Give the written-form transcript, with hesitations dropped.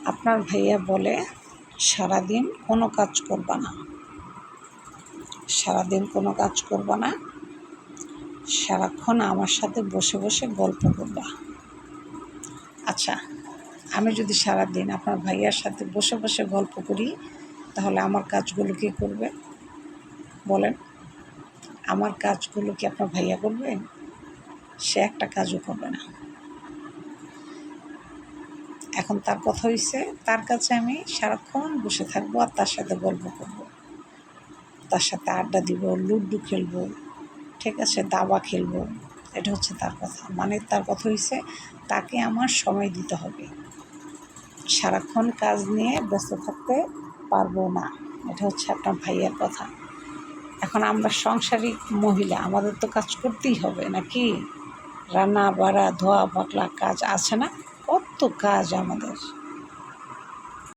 আপনার ভাইয়া বলে সারাদিন কোনো কাজ করবা না, সারাদিন কোনো কাজ করবা না, সারাক্ষণ আমার সাথে বসে বসে গল্প করবা। আচ্ছা, আমি যদি সারাদিন আপনার ভাইয়ার সাথে বসে বসে গল্প করি, তাহলে আমার কাজগুলো কে করবে বলেন? আমার কাজগুলো কি আপনার ভাইয়া করবে? সে একটা কাজও করবে না। এখন তার কথা হইছে, তার কাছে আমি সারাক্ষণ বসে থাকবো আর তার সাথে গল্প করব, তার সাথে আড্ডা দিব, লুডো খেলবো, ঠিক আছে, দাবা খেলবো। এটা হচ্ছে তার কথা। মানে তার কথা হইছে তাকে আমার সময় দিতে হবে, সারাক্ষণ কাজ নিয়ে ব্যস্ত থাকতে পারবো না। এটা হচ্ছে আপনার ভাইয়ের কথা। এখন আমরা সংসারিক মহিলা, আমাদের তো কাজ করতেই হবে নাকি? রান্না বাড়া ধোয়া পাকলা কাজ আছে না? কত কাজ আমাদের।